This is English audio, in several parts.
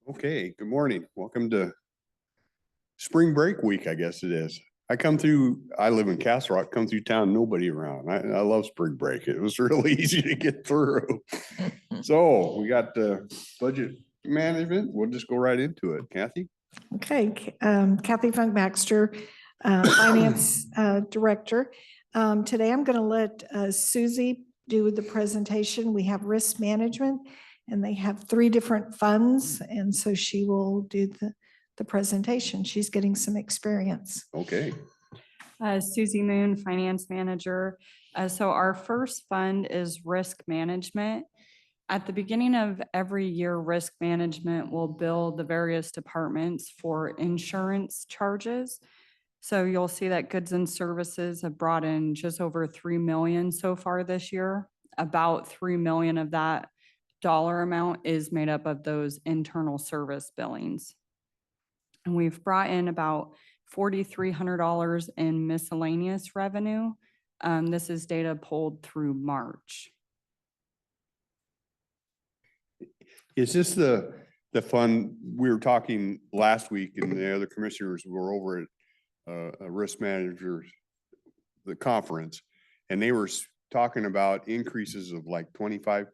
Okay, good morning. Welcome to spring break week, I guess it is. I live in Castle Rock, come through town, nobody around. I love spring break. It was really easy to get through. So we got the budget management. We'll just go right into it. Kathy? Okay, Kathy Funk Baxter, Finance Director. Today I'm going to let Susie do the presentation. We have risk management and they have 3 different funds. And so she will do the presentation. She's getting some experience. Okay, Susie Moon, Finance Manager. So our first fund is risk management. At the beginning of every year, risk management will bill the various departments for insurance charges. So you'll see that goods and services have brought in just over 3 million so far this year. About 3 million of that dollar amount is made up of those internal service billings. And we've brought in about $4,300 in miscellaneous revenue. This is data pulled through March. is this the fund, we were talking last week and the other commissioners were over at a risk managers, the conference, and they were talking about increases of like 25%.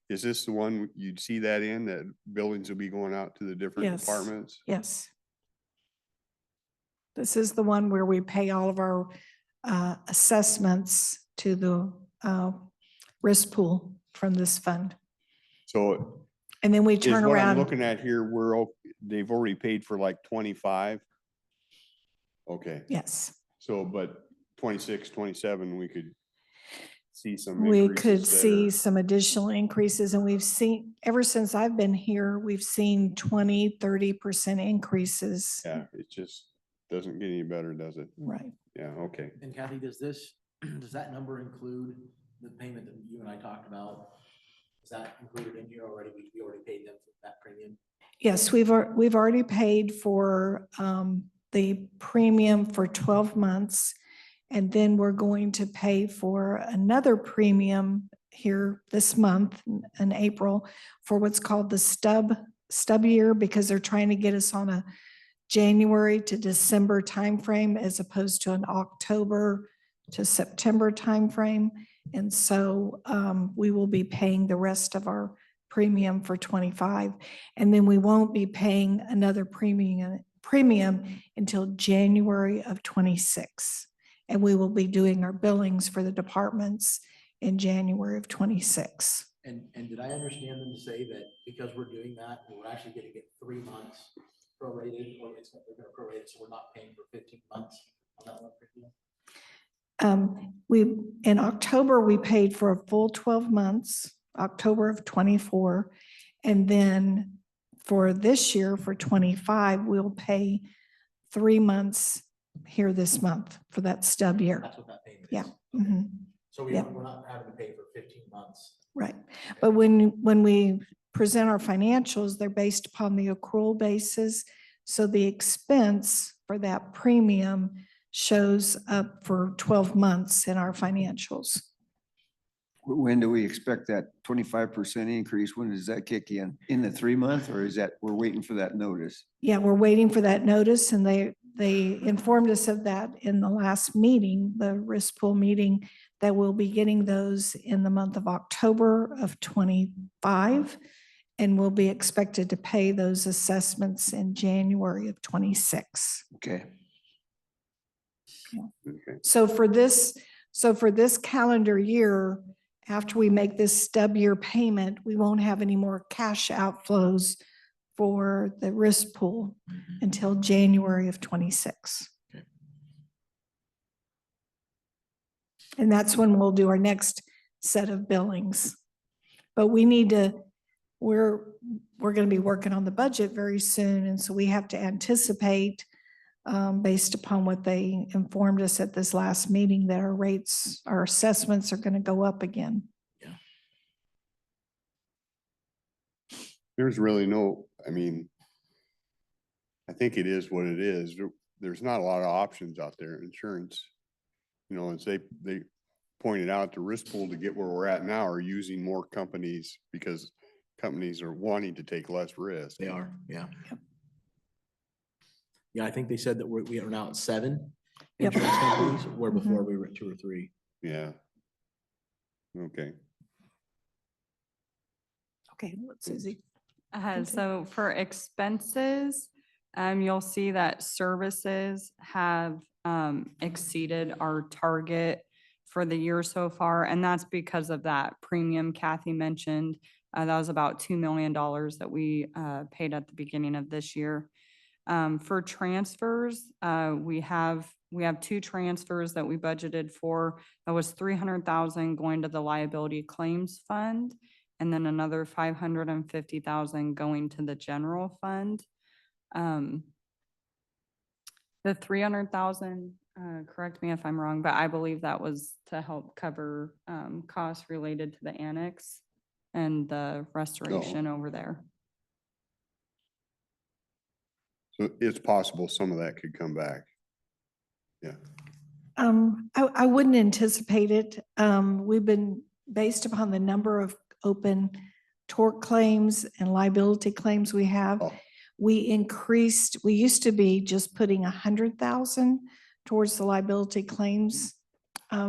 Is this the one you'd see that in, that buildings will be going out to the different Yes. departments? Yes. This is the one where we pay all of our assessments to the risk pool from this fund. So And then we is turn what I'm around. looking at here, they've already paid for like 25. Okay, Yes, so but 26, 27, we could see some we could increases see there. some additional increases, and we've seen, ever since I've been here, we've seen 20-30% increases. Yeah, it just doesn't get any better, does it? Right. Yeah, okay. And Kathy, does that number include the payment that you and I talked about? Is that included in here already? We already paid them for that premium? Yes, we've already paid for the premium for 12 months. And then we're going to pay for another premium here this month in April for what's called the stub year, because they're trying to get us on a January to December timeframe as opposed to an October to September timeframe. And so we will be paying the rest of our premium for 25. And then we won't be paying another premium until January of 26. And we will be doing our billings for the departments in January of 26. And did I understand them to say that because we're doing that, we're actually going to get 3 months prorated, or they're going to prorate it, so we're not paying for 15 months on that one premium? In October, we paid for a full 12 months, October of 24. And then for this year, for 25, we'll pay 3 months here this month for that stub year. That's what that payment is. Yeah. Mhm. So we're not having to pay for 15 months. Right. But when we present our financials, they're based upon the accrual basis. So the expense for that premium shows up for 12 months in our financials. When do we expect that 25% increase? When does that kick in? In the 3 month, or is that we're waiting for that notice? Yeah, we're waiting for that notice, and they informed us of that in the last meeting, the risk pool meeting, that we'll be getting those in the month of October of 25, and we'll be expected to pay those assessments in January of 26. Okay. Okay. So for this calendar year, after we make this stub year payment, we won't have any more cash outflows for the risk pool until January of 26. Okay. And that's when we'll do our next set of billings. But we need to, we're going to be working on the budget very soon. And so we have to anticipate, based upon what they informed us at this last meeting, that our assessments are going to go up again. Yeah. There's really I think it is what it is. There's not a lot of options out there in insurance. You know, as they pointed out, the risk pool to get where we're at now are using more companies because companies are wanting to take less risk. They are, yeah. Yep. Yeah, I think they said that we are now at 7 Yep. insurance companies, where Mhm. before we were at 2 or 3. Yeah. Okay. Okay, Susie. So for expenses, you'll see that services have exceeded our target for the year so far, and that's because of that premium Kathy mentioned. That was about $2 million that we paid at the beginning of this year. For transfers, we have 2 transfers that we budgeted for. That was 300,000 going to the liability claims fund, and then another 550,000 going to the general fund. The 300,000, correct me if I'm wrong, but I believe that was to help cover costs related to the annex and the restoration over there. So it's possible some of that could come back. Yeah. I wouldn't anticipate it. We've been, based upon the number of open tort claims and liability claims we have, Oh. we used to be just putting 100,000 towards the liability claims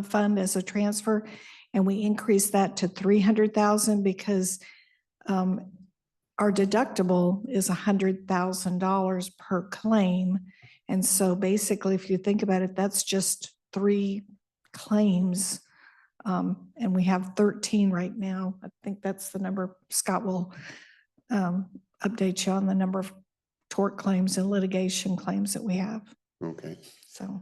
fund as a transfer, and we increased that to 300,000 because our deductible is $100,000 per claim. And so basically, if you think about it, that's just 3 claims. And we have 13 right now. I think that's the number. Scott will update you on the number of tort claims and litigation claims that we have. Okay. So.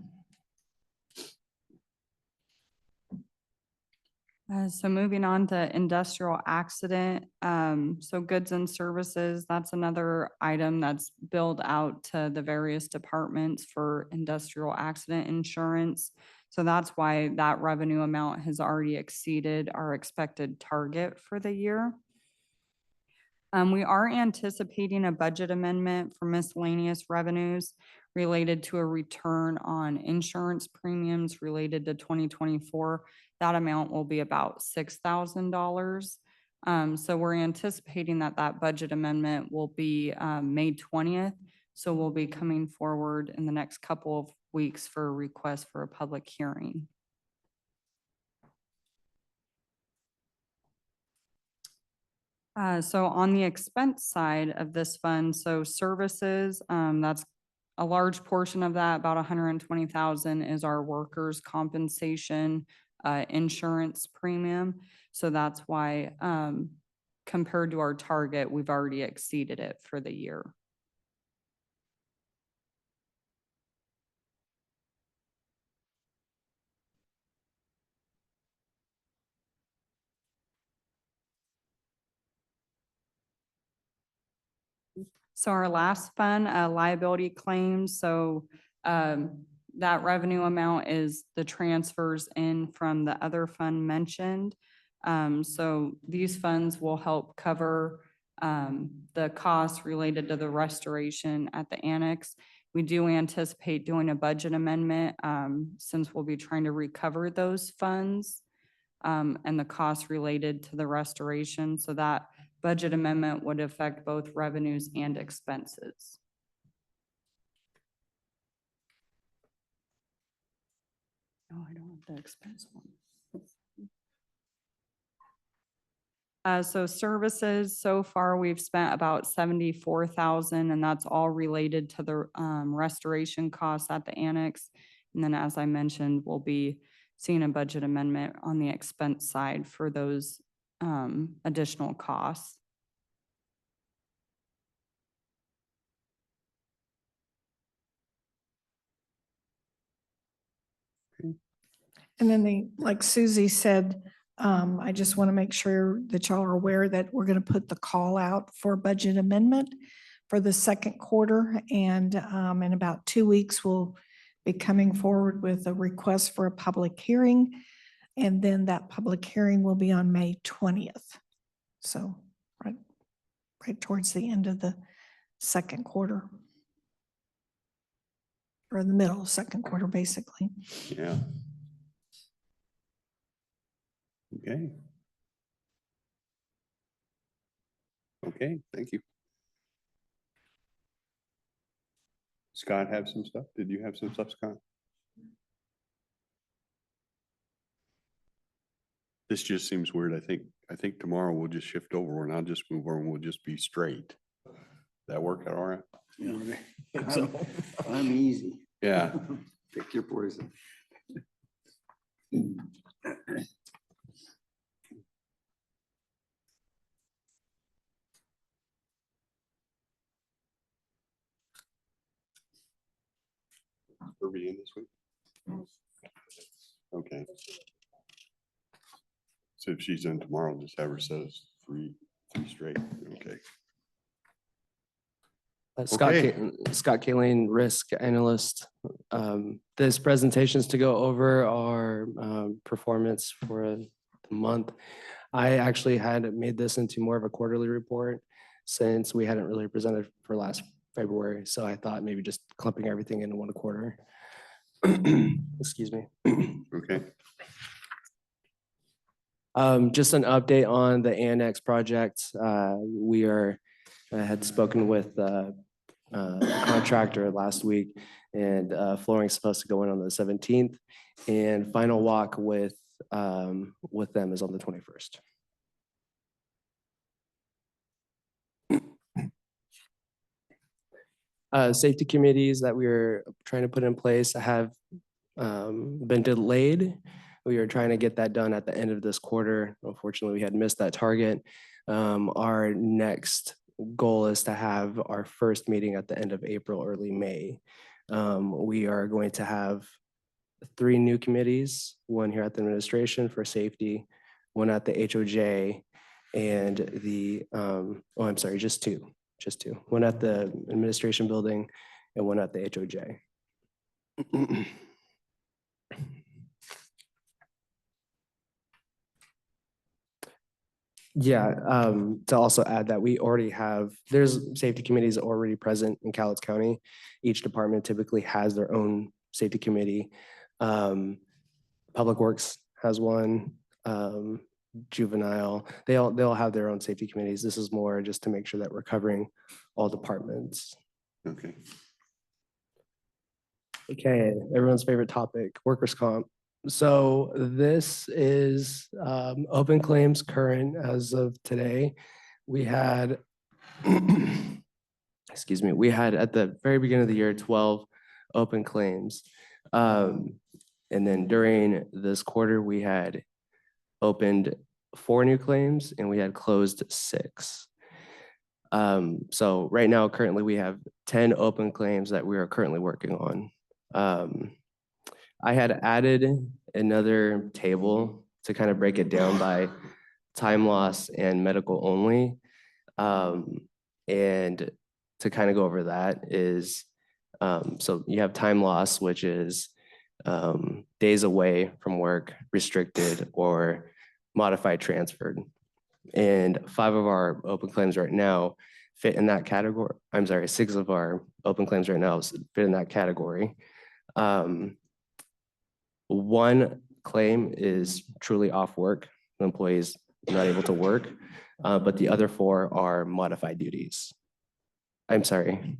So moving on to industrial accident, so goods and services, that's another item that's billed out to the various departments for industrial accident insurance. So that's why that revenue amount has already exceeded our expected target for the year. We are anticipating a budget amendment for miscellaneous revenues related to a return on insurance premiums related to 2024. That amount will be about $6,000. So we're anticipating that that budget amendment will be May 20th. So we'll be coming forward in the next couple of weeks for a request for a public hearing. So on the expense side of this fund, so services, that's a large portion of that, about 120,000 is our workers' compensation insurance premium. So that's why compared to our target, we've already exceeded it for the year. So our last fund, liability claims, so that revenue amount is the transfers in from the other fund mentioned. So these funds will help cover the costs related to the restoration at the annex. We do anticipate doing a budget amendment since we'll be trying to recover those funds and the costs related to the restoration. So that budget amendment would affect both revenues and expenses. Oh, I don't have the expense one. So services, so far we've spent about 74,000, and that's all related to the restoration costs at the annex. And then, as I mentioned, we'll be seeing a budget amendment on the expense side for those additional costs. And then like Susie said, I just want to make sure that y'all are aware that we're going to put the call out for budget amendment for the second quarter. And in about 2 weeks, we'll be coming forward with a request for a public hearing. And then that public hearing will be on May 20th. So right towards the end of the second quarter. Or the middle of second quarter, basically. Yeah. Okay. Okay, thank you. Scott have some stuff? Did you have some stuff, Scott? This just seems weird. I think tomorrow we'll just shift over and I'll just move over and we'll just be straight. That work out all right? I'm easy. Yeah. Pick your poison. Kirby in this week? Okay. So if she's in tomorrow, just have her set us three straight. Okay. Okay. Scott Kaline, risk analyst. This presentation is to go over our performance for the month. I actually had made this into more of a quarterly report since we hadn't really presented for last February. So I thought maybe just clumping everything into one quarter. Excuse me. Okay. Just an update on the annex project. We had spoken with a contractor last week, and flooring is supposed to go in on the 17th, and final walk with them is on the 21st. Safety committees that we are trying to put in place have been delayed. We are trying to get that done at the end of this quarter. Unfortunately, we had missed that target. Our next goal is to have our first meeting at the end of April, early May. We are going to have 3 new committees, one here at the administration for safety, one at the HOJ, and just two, one at the administration building and one at the HOJ. Yeah, to also add that we already there's safety committees already present in Cowlitz County. Each department typically has their own safety committee. Public Works has one, juvenile, they'll have their own safety committees. This is more just to make sure that we're covering all departments. Okay. Okay, everyone's favorite topic, workers' comp. So this is open claims current as of today. We had, excuse me, we had at the very beginning of the year 12 open claims. And then during this quarter, we had opened 4 new claims and we had closed 6. So right now, currently, we have 10 open claims that we are currently working on. I had added another table to kind of break it down by time loss and medical only. And to kind of go over that is, so you have time loss, which is days away from work, restricted, or modified transferred. And 5 of our open claims right now fit in that category. I'm sorry, 6 of our open claims right now fit in that category. 1 claim is truly off work. The employee is not able to work, but the other 4 are modified duties. I'm sorry,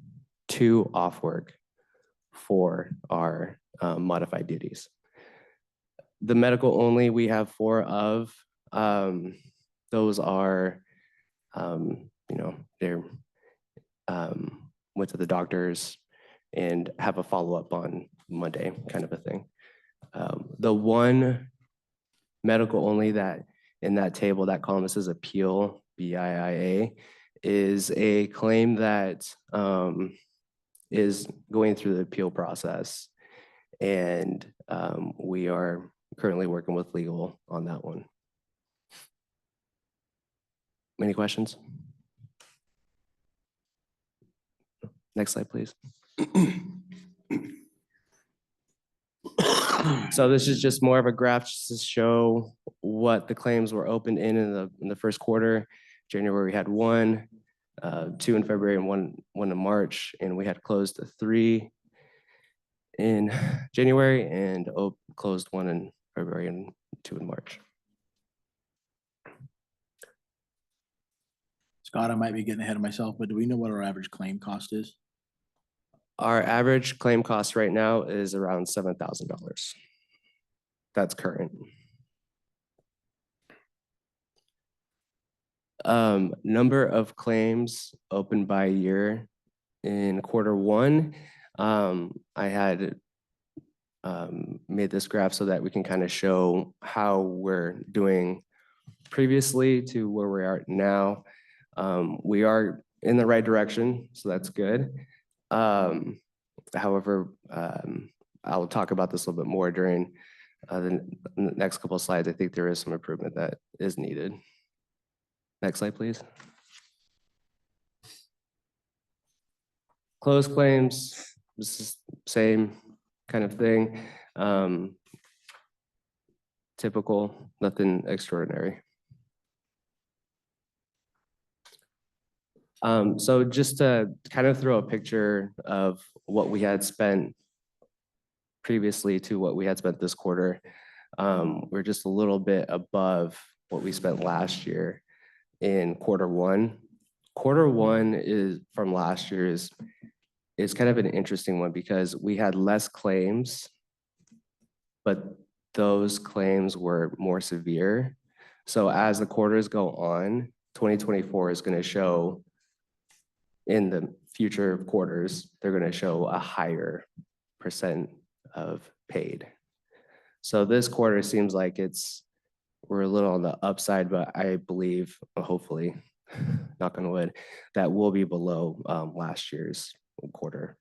2 off work, 4 are modified duties. The medical only, we have 4 of. Those are, they're went to the doctors and have a follow-up on Monday, kind of a thing. The 1 medical only that in that table, that column says appeal, BIIA, is a claim that is going through the appeal process. And we are currently working with legal on that one. Any questions? Next slide, please. So this is just more of a graph just to show what the claims were opened in the first quarter. January, we had 1, 2 in February, and one in March, and we had closed 3 in January and closed 1 in February and 2 in March. Scott, I might be getting ahead of myself, but do we know what our average claim cost is? Our average claim cost right now is around $7,000. That's current. Number of claims opened by year in Q1. I had made this graph so that we can kind of show how we're doing previously to where we are now. We are in the right direction, so that's good. However, I'll talk about this a little bit more during the next couple of slides. I think there is some improvement that is needed. Next slide, please. Closed claims, this is same kind of thing. Typical, nothing extraordinary. So just to kind of throw a picture of what we had spent previously to what we had spent this quarter, we're just a little bit above what we spent last year in Q1. Q1 is from last year is kind of an interesting one because we had less claims, but those claims were more severe. So as the quarters go on, 2024 is going to show in the future quarters, they're going to show a higher percent of paid. So this quarter seems like we're a little on the upside, but I believe, hopefully, knock on wood, that will be below last year's quarter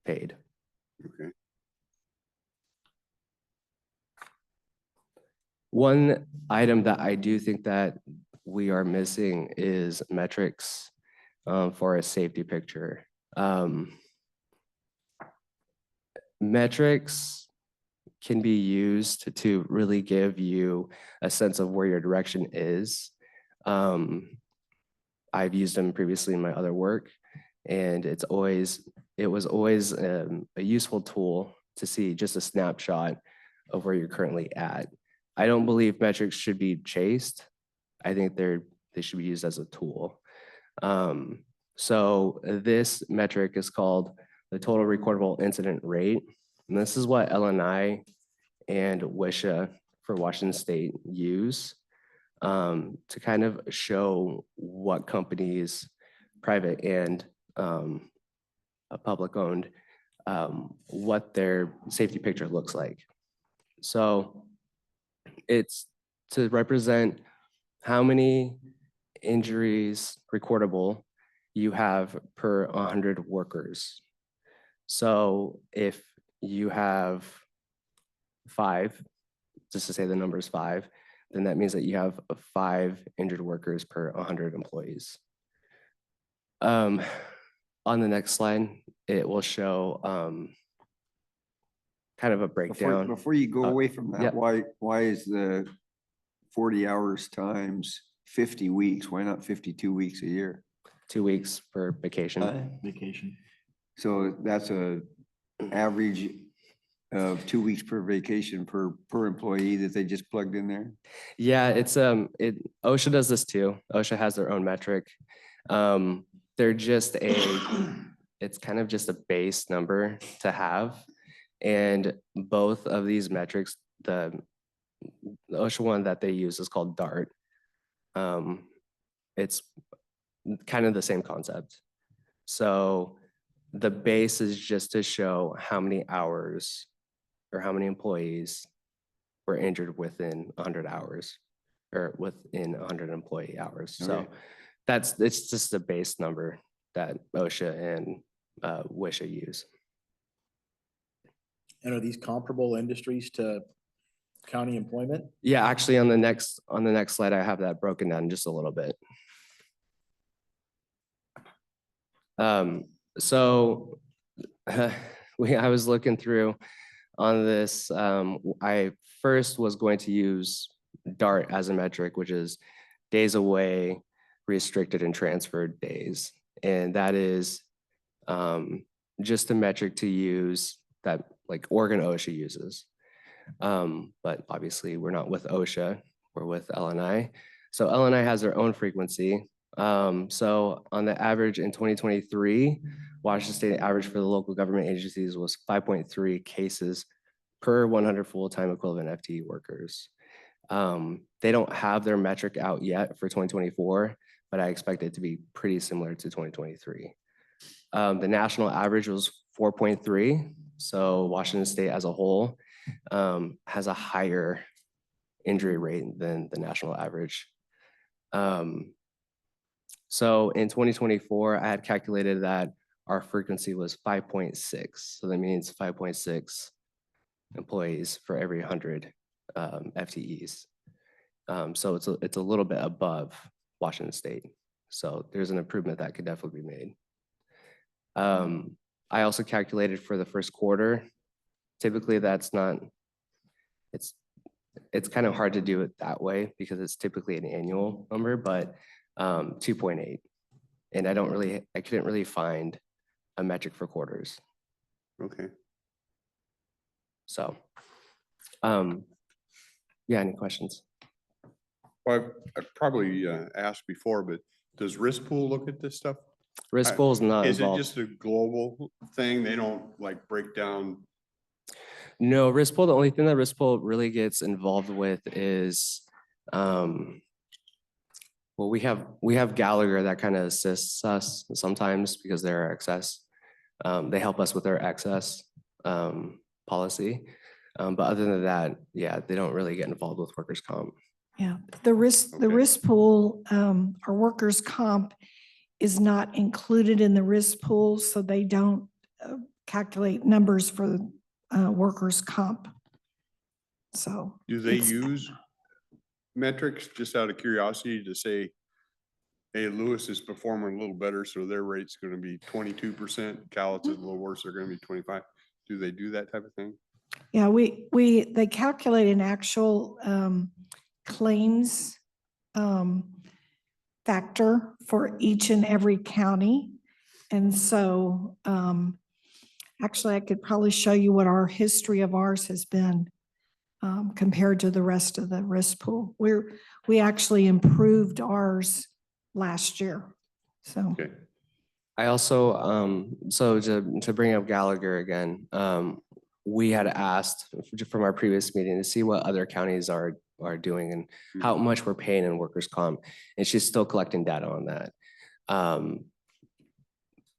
paid. Okay. One item that I do think that we are missing is metrics for a safety picture. Metrics can be used to really give you a sense of where your direction is. I've used them previously in my other work, and it was always a useful tool to see just a snapshot of where you're currently at. I don't believe metrics should be chased. I think they should be used as a tool. So this metric is called the total recordable incident rate. And this is what LNI and WSHA for Washington State use to kind of show what companies, private and public owned, what their safety picture looks like. So it's to represent how many injuries recordable you have per 100 workers. So if you have 5, just to say the number is 5, then that means that you have 5 injured workers per 100 employees. On the next slide, it will show kind of a breakdown. Before you go away from yeah. that, why is the 40 hours times 50 weeks? Why not 52 weeks a year? 2 weeks for vacation. Vacation. So that's an average of 2 weeks per vacation per employee that they just plugged in there? Yeah, it's OSHA does this too. OSHA has their own metric. They're just it's kind of just a base number to have. And both of these metrics, the OSHA one that they use is called DART. It's kind of the same concept. So the base is just to show how many hours or how many employees were injured within 100 hours or within 100 employee hours. So Okay. it's just a base number that OSHA and WSHA use. And are these comparable industries to county employment? Yeah, actually on the next slide, I have that broken down just a little bit. So I was looking through on this. I first was going to use DART as a metric, which is days away, restricted and transferred days. And that is just a metric to use that like Oregon OSHA uses. But obviously we're not with OSHA, we're with LNI. So LNI has their own frequency. So on the average in 2023, Washington State average for the local government agencies was 5.3 cases per 100 full-time equivalent FTE workers. They don't have their metric out yet for 2024, but I expect it to be pretty similar to 2023. The national average was 4.3, so Washington State as a whole has a higher injury rate than the national average. So in 2024, I had calculated that our frequency was 5.6. So that means 5.6 employees for every 100 FTEs. So it's a little bit above Washington State. So there's an improvement that could definitely be made. I also calculated for the first quarter. Typically that's not, it's kind of hard to do it that way because it's typically an annual number, but 2.8. And I couldn't really find a metric for quarters. Okay. So, yeah, any questions? Well, I've probably asked before, but does Risk Pool look at this stuff? Risk pool is not Is it involved. just a global thing? They don't like break down? No, risk pool, the only thing that risk pool really gets involved with is, well, we have Gallagher that kind of assists us sometimes because they're our excess. They help us with our excess policy. But other than that, yeah, they don't really get involved with workers' comp. Yeah, the Okay. risk pool, our workers' comp is not included in the risk pool, so they don't calculate numbers for workers' comp. So. Do they it's- use metrics just out of curiosity to say, hey, Lewis is performing a little better, so their rate's gonna be 22%, Cowlitz is a little worse, they're gonna be 25. Do they do that type of thing? Yeah, they calculate an actual claims factor for each and every county. And so actually I could probably show you what our history of ours has been compared to the rest of the risk pool. We actually improved ours last year. So. Okay. I also, so to bring up Gallagher again, we had asked from our previous meeting to see what other counties are doing and how much we're paying in workers' comp, and she's still collecting data on that.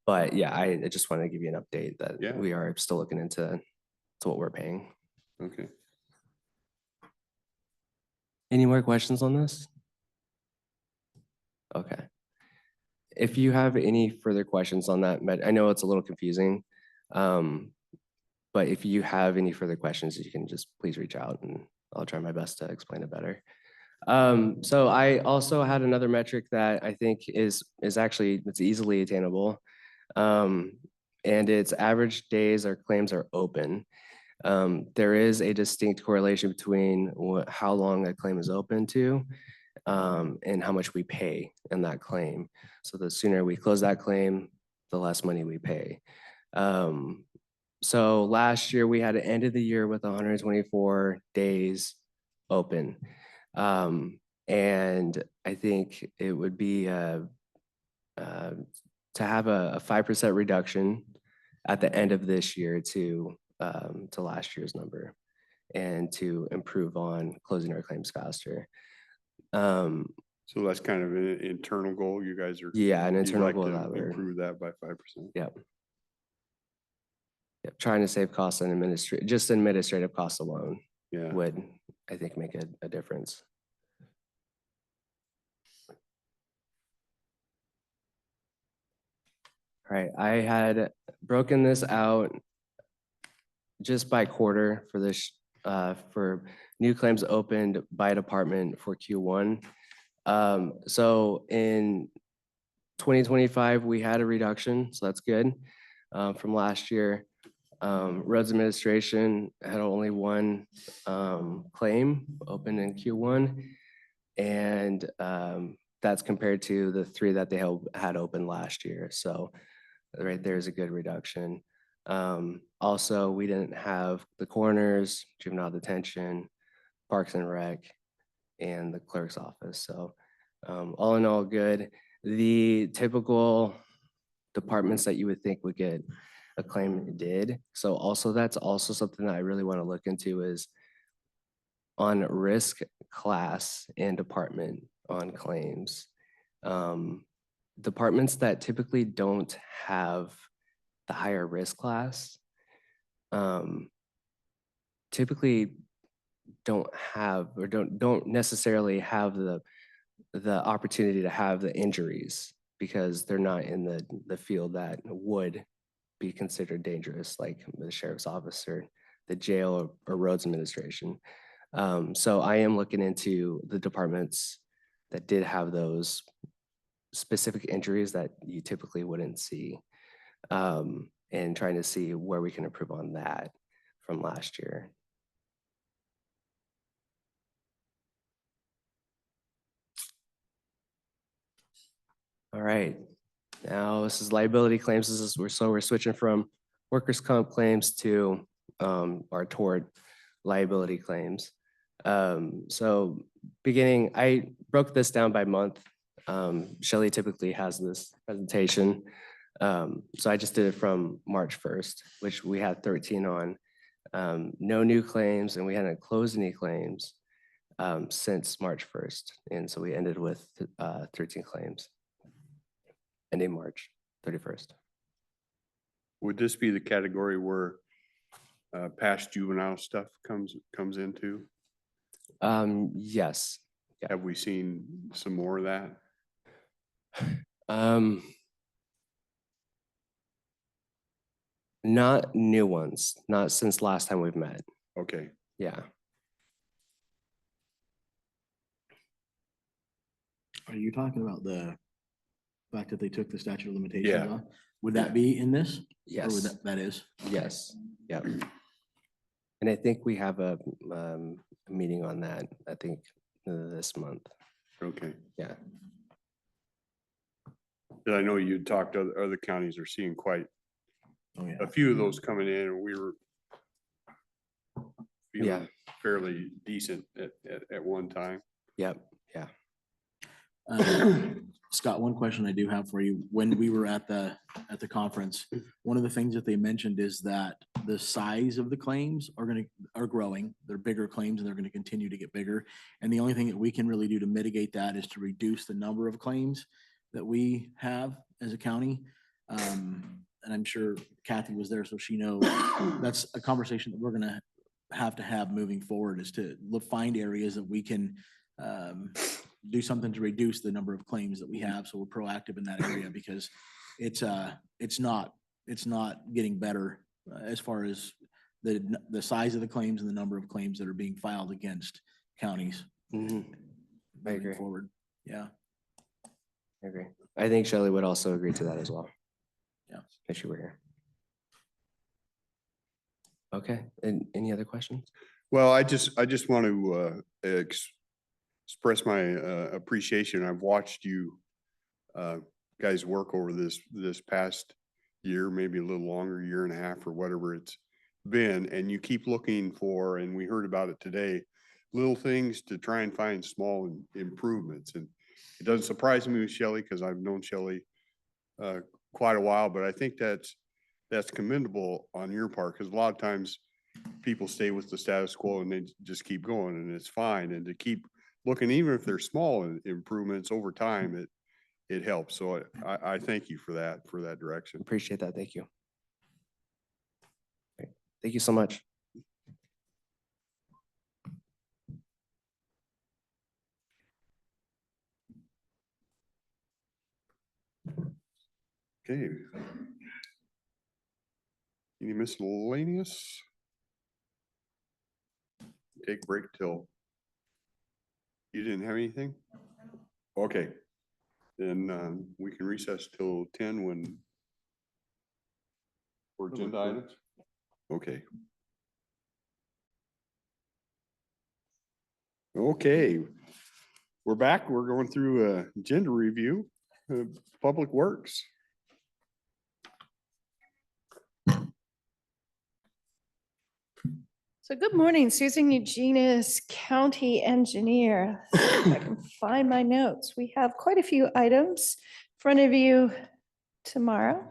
But yeah, I just wanted to give you an update that Yeah. we are still looking into what we're paying. Okay. Any more questions on this? Okay. If you have any further questions on that, I know it's a little confusing, but if you have any further questions, you can just please reach out and I'll try my best to explain it better. So I also had another metric that I think is actually, it's easily attainable. And it's average days our claims are open. There is a distinct correlation between how long a claim is open to and how much we pay in that claim. So the sooner we close that claim, the less money we pay. So last year we had ended the year with 124 days open. And I think it would be to have a 5% reduction at the end of this year to last year's number and to improve on closing our claims faster. So that's kind of an internal goal you guys are. Yeah, an you'd internal like goal to that we're, improve that by 5%. yep. Yep, trying to save costs and administrative costs alone Yeah. would, I think, make a difference. All right, I had broken this out just by quarter for this, for new claims opened by department for Q1. So in 2025, we had a reduction, so that's good from last year. Roads administration had only one claim open in Q1, and that's compared to the 3 that they had open last year. So right there's a good reduction. Also, we didn't have the coroners, juvenile detention, parks and rec, and the clerk's office. So all in all, good. The typical departments that you would think would get a claim did. So also that's also something that I really want to look into is on risk class and department on claims. Departments that typically don't have the higher risk class typically don't have or don't necessarily have the opportunity to have the injuries because they're not in the field that would be considered dangerous, like the sheriff's office or the jail or roads administration. So I am looking into the departments that did have those specific injuries that you typically wouldn't see, and trying to see where we can improve on that from last year. All right, now this is liability claims. We're switching from workers' comp claims to our tort liability claims. So beginning, I broke this down by month. Shelley typically has this presentation. So I just did it from March 1st, which we had 13 on. No new claims, and we hadn't closed any claims since March 1st. And so we ended with 13 claims ending March 31st. Would this be the category where past juvenile stuff comes into? Yes. Have we seen some more of that? Not new ones, not since last time we've met. Okay, Yeah. Are you talking about the fact that they took the statute of limitations Yeah. off? Would that be in this? Or would Yes. that is? Yes. Yep. And I think we have a meeting on that, I think, this month. okay. Yeah. And I know you talked to other counties are seeing quite Oh, yeah. a few of those coming in, and we were Yeah. feeling fairly decent at one time. Yep. Yeah. Scott, one question I do have for you. When we were at the conference, one of the things that they mentioned is that the size of the claims are growing. They're bigger claims and they're gonna continue to get bigger. And the only thing that we can really do to mitigate that is to reduce the number of claims that we have as a county. And I'm sure Kathy was there, so she knows that's a conversation that we're gonna have to have moving forward, is to find areas that we can do something to reduce the number of claims that we have. So we're proactive in that area because it's not getting better as far as the size of the claims and the number of claims that are being filed against counties. Mhm. I moving agree. Forward, yeah. I agree. I think Shelley would also agree to that as well. Yeah. If she were here. Okay, and any other questions? Well, I just want to express my appreciation. I've watched you guys work over this past year, maybe a little longer, year and a half or whatever it's been, and you keep looking for, and we heard about it today, little things to try and find small improvements. And it doesn't surprise me with Shelley because I've known Shelley quite a while, but I think that's commendable on your part, because a lot of times people stay with the status quo and they just keep going, and it's fine. And to keep looking, even if they're small improvements over time, it helps. So I thank you for that direction. Appreciate that. Thank you. Okay, thank you so much. Okay. Any miscellaneous? Take a break till. You didn't have anything? Okay. Then we can recess till 10 when. For agenda items? Okay. Okay. We're back. We're going through a agenda review of Public Works. So good morning, Susan Eugenius, County Engineer. See if I can find my notes. We have quite a few items in front of you tomorrow.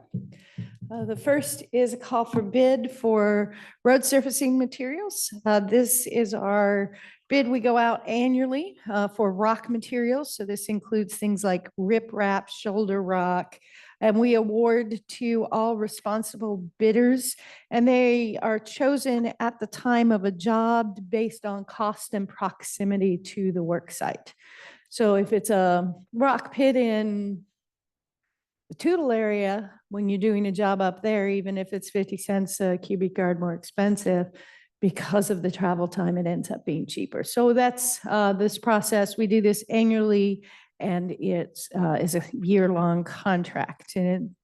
The first is a call for bid for road surfacing materials. This is our bid. We go out annually for rock materials. So this includes things like riprap, shoulder rock, and we award to all responsible bidders. And they are chosen at the time of a job based on cost and proximity to the work site. So if it's a rock pit in the Tootle area, when you're doing a job up there, even if it's 50 cents a cubic yard more expensive, because of the travel time, it ends up being cheaper. So that's this process. We do this annually, and it is a year-long contract. And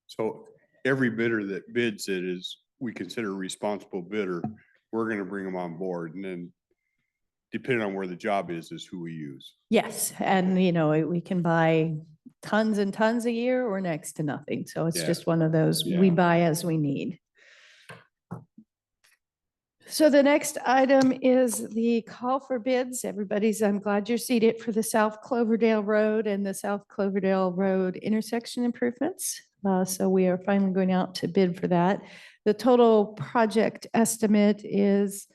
So every bidder that bids it is, we consider a responsible bidder. We're gonna bring them on board, and then depending on where the job is who we use. yes, and you know, we can buy tons and tons a year or next to nothing. So it's Yeah. just one of those, we Yeah. buy as we need. So the next item is the call for bids. Everybody's, I'm glad you're seated for the South Cloverdale Road and the South Cloverdale Road intersection improvements. So we are finally going out to bid for that. The total project estimate is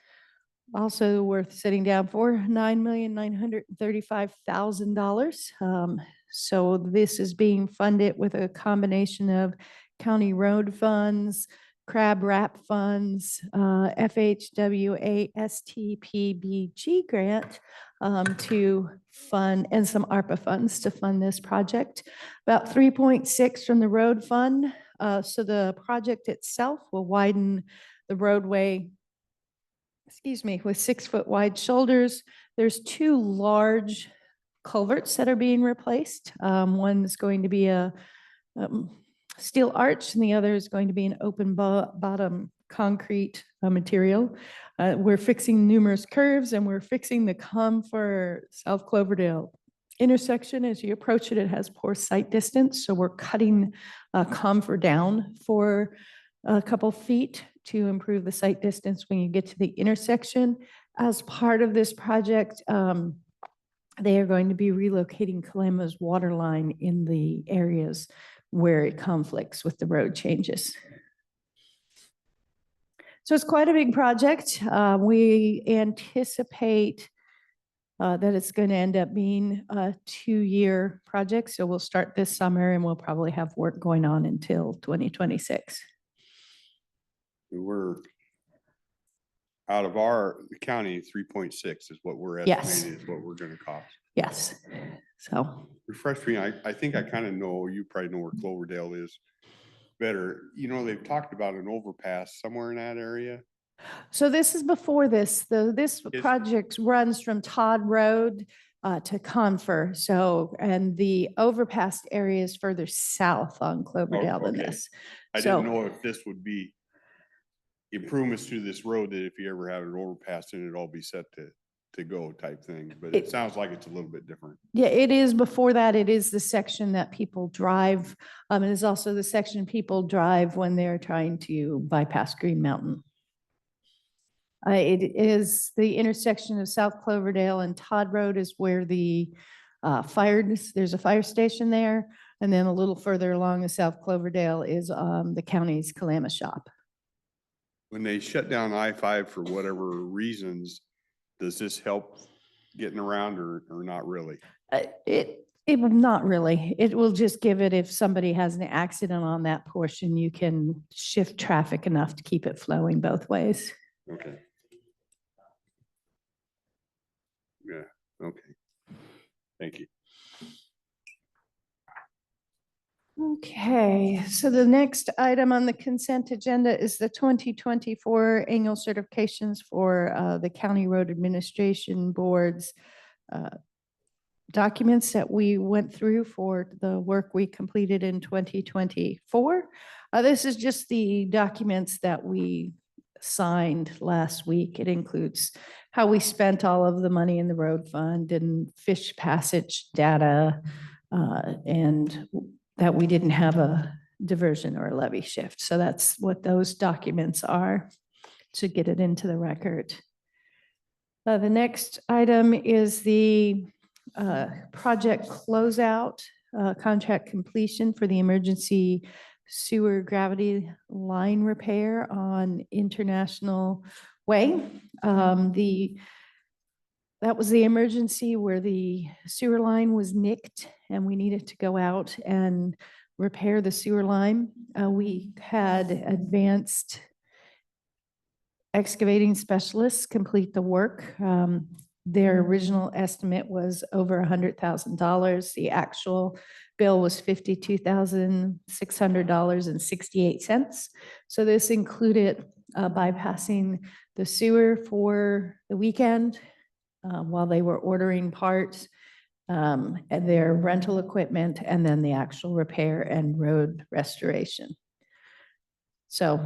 also worth sitting down for $9,935,000. So this is being funded with a combination of county road funds, crab wrap funds, FHWA STPBG grant to fund, and some ARPA funds to fund this project. About 3.6 from the road fund. So the project itself will widen the roadway, with 6-foot wide shoulders. There's 2 large culverts that are being replaced. One's going to be a steel arch, and the other is going to be an open bottom concrete material. We're fixing numerous curves, and we're fixing the for South Cloverdale intersection. As you approach it, it has poor sight distance, so we're cutting for down for a couple feet to improve the sight distance when you get to the intersection. As part of this project, they are going to be relocating Kalama's water line in the areas where it conflicts with the road changes. So it's quite a big project. We anticipate that it's going to end up being a 2-year project. So we'll start this summer, and we'll probably have work going on until 2026. We're out of our county, 3.6 is what we're Yes. estimating is what we're gonna cost. Yes. So Refresh me, I think I kind of know, you probably know where Cloverdale is better. You know, they've talked about an overpass somewhere in that area. So this is before this. This project runs from Todd Road to Confer. So, and the overpass area is further south on Cloverdale than okay. this. I So- didn't know if this would be improvements to this road, that if you ever have an overpass, then it'd all be set to go type thing, but it It- sounds like it's a little bit different. Yeah, it is before that. It is the section that people drive. It is also the section people drive when they're trying to bypass Green Mountain. It is the intersection of South Cloverdale and Todd Road is where the there's a fire station there. And then a little further along the South Cloverdale is the county's Kalama shop. When they shut down I-5 for whatever reasons, does this help getting around or not really? It will not really. It will just give it, if somebody has an accident on that portion, you can shift traffic enough to keep it flowing both ways. Okay. Yeah, okay. Thank you. Okay, so the next item on the consent agenda is the 2024 annual certifications for the County Road Administration Board's documents that we went through for the work we completed in 2024. This is just the documents that we signed last week. It includes how we spent all of the money in the road fund and fish passage data, and that we didn't have a diversion or a levy shift. So that's what those documents are. to get it into the record. The next item is the project closeout, contract completion for the emergency sewer gravity line repair on International Way. That was the emergency where the sewer line was nicked and we needed to go out and repair the sewer line. We had advanced excavating specialists complete the work. Their original estimate was over $100,000. The actual bill was $52,600.68. So this included bypassing the sewer for the weekend while they were ordering parts, and their rental equipment, and then the actual repair and road restoration. So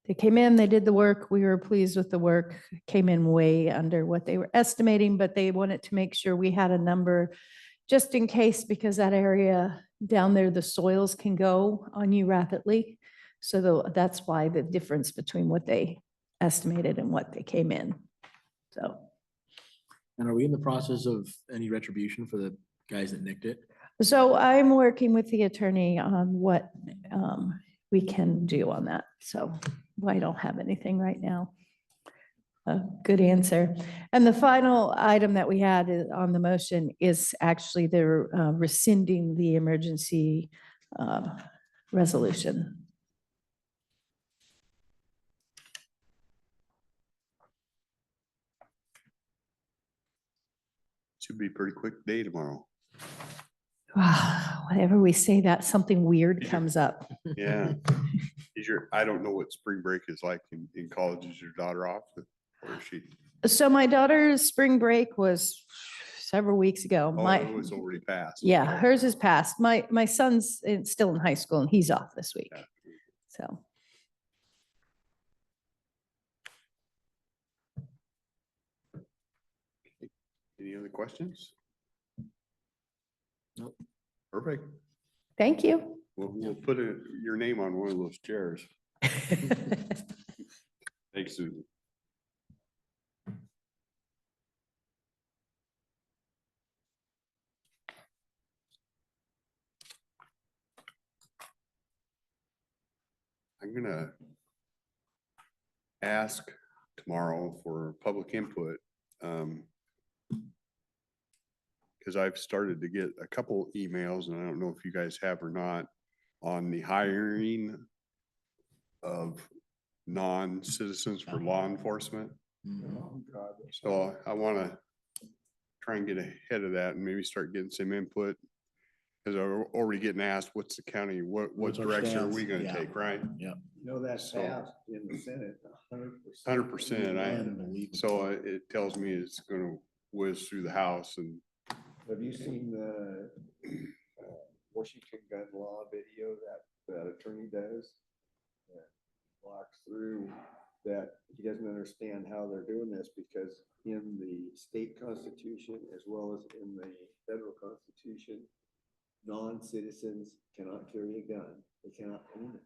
they came in, they did the work. We were pleased with the work. Came in way under what they were estimating, but they wanted to make sure we had a number just in case, because that area down there, the soils can go on you rapidly. So that's why the difference between what they estimated and what they came in. So. And are we in the process of any retribution for the guys that nicked it? So I'm working with the attorney on what we can do on that. So I don't have anything right now. Good answer. And the final item that we had on the motion is actually they're rescinding the emergency resolution. Should be a pretty quick day tomorrow. Whenever we say that, something weird comes up. Yeah. I don't know what spring break is like in college. Is your daughter off? Or is she? So my daughter's spring break was several weeks ago. Oh, My, it was already passed. yeah, hers is passed. My son's still in high school and he's off this week. Yeah. So. Any other questions? Nope. Perfect. Thank you. We'll put your name on one of those chairs. Thanks, Susan. I'm gonna ask tomorrow for public input. Because I've started to get a couple emails, and I don't know if you guys have or not, on the hiring of non-citizens for law enforcement. So I want to try and get ahead of that and maybe start getting some input. Because I'm already getting asked, what's the county, what What's our direction are stance? we gonna Yeah. take, right? No, that's So- passed in the Senate, 100%. 100%, Unbelievable. So it tells me it's gonna whiz through the House and Have you seen the Washington gun law video that attorney does? That walks through that he doesn't understand how they're doing this because in the state constitution as well as in the federal constitution, non-citizens cannot carry a gun. They cannot own it.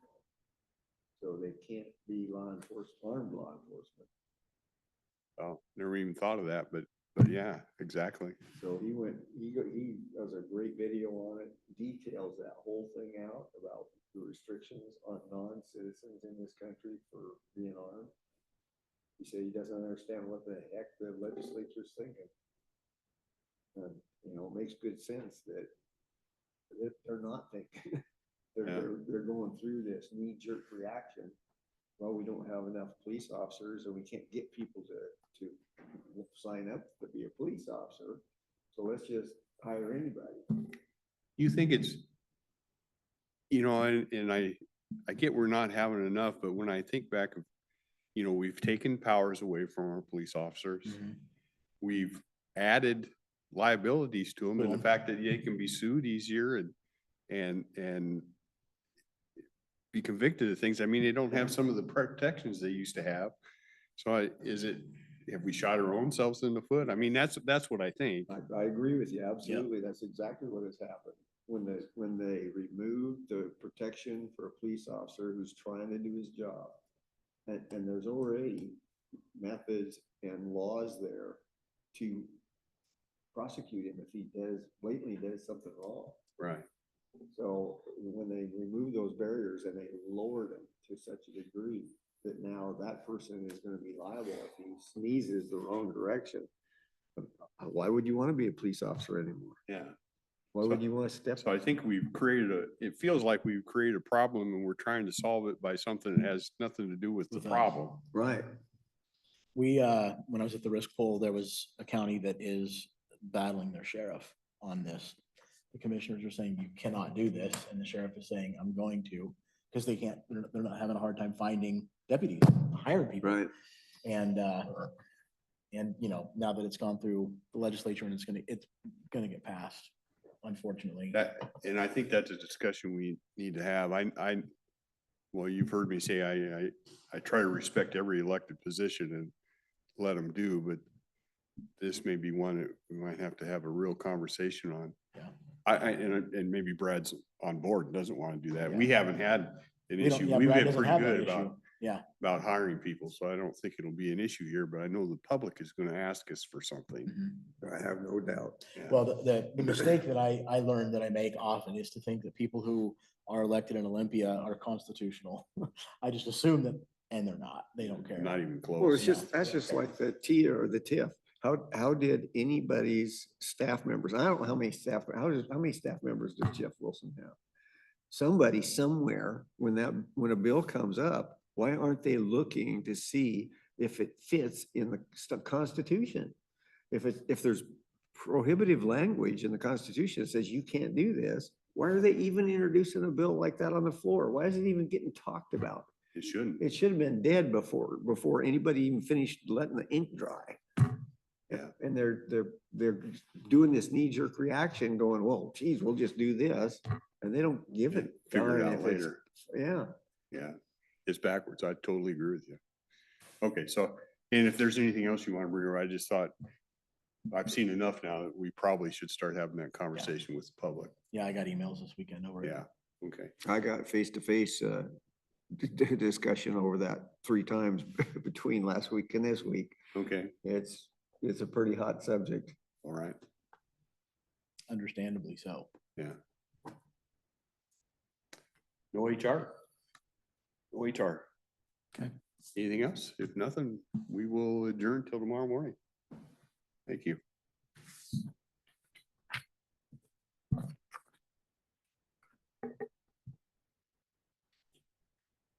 So they can't be armed law enforcement. oh, never even thought of that, but yeah, exactly. So he does a great video on it, details that whole thing out about the restrictions on non-citizens in this country for being armed. He said he doesn't understand what the heck the legislature's thinking. And, it makes good sense that they're not thinking. They're going through this knee-jerk reaction. Well, we don't have enough police officers and we can't get people to sign up to be a police officer. So let's just hire anybody. You think it's, and I get we're not having enough, but when I think back of, we've taken powers away from our police officers. Mhm. We've added liabilities to them and the Well- fact that they can be sued easier and be convicted of things. I mean, they don't have some of the protections they used to have. So have we shot our own selves in the foot? I mean, that's what I think. I agree with you, absolutely. That's exactly what has happened. When they remove the protection for a police officer who's trying to do his job, And there's already methods and laws there to prosecute him if he blatantly does something wrong. Right. So when they remove those barriers and they lower them to such a degree that now that person is gonna be liable if he sneezes the wrong direction. Why would you wanna be a police officer anymore? Yeah. Why would you wanna step? So I think we've created it feels like we've created a problem and we're trying to solve it by something that has nothing to do with the With us. problem. Right. We, when I was at the risk poll, there was a county that is battling their sheriff on this. The commissioners are saying you cannot do this, and the sheriff is saying, I'm going to, because they can't, they're not having a hard time finding deputies, hiring people. Right. And, you know, now that it's gone through the legislature and it's gonna get passed, unfortunately. And I think that's a discussion we need to have. Well, you've heard me say, I try to respect every elected position and let them do, but this may be one that we might have to have a real conversation on. Yeah. And maybe Brad's on board and doesn't want to do that. Yeah. We haven't had an We don't- issue. yeah, We've Brad been doesn't pretty have that good issue. Yeah, about hiring people, so I don't think it'll be an issue here, but I know the public is going to ask us for something. Mhm. I have no doubt. Yeah. Well, the mistake that I learned that I make often is to think that people who are elected in Olympia are constitutional. I just assume that, and they're not. They don't care. Not even Well, close. it's just, that's just like the TIA or the TIF. How did anybody's staff members, I don't know how many staff, how many staff members does Jeff Wilson have? Somebody somewhere, when a bill comes up, why aren't they looking to see if it fits in the Constitution? If there's prohibitive language in the Constitution that says you can't do this, why are they even introducing a bill like that on the floor? Why is it even getting talked about? It shouldn't. It should have been dead before anybody even finished letting the ink dry. Yeah. And they're doing this knee-jerk reaction going, well, geez, we'll just do this. And they don't give it. Figure it darn out if it's- later. Yeah. Yeah, it's backwards. I totally agree with you. Okay, so, and if there's anything else you want to bring up, I just thought, I've seen enough now that we probably should start having that conversation with the public. Yeah, I got emails this weekend over it. Yeah, okay. I got face-to-face discussion over that 3 times between last week and this week. Okay, It's a pretty hot subject. all right, Understandably so. yeah. No HR? No HR. Okay. Anything else? If nothing, we will adjourn till tomorrow morning. Thank you.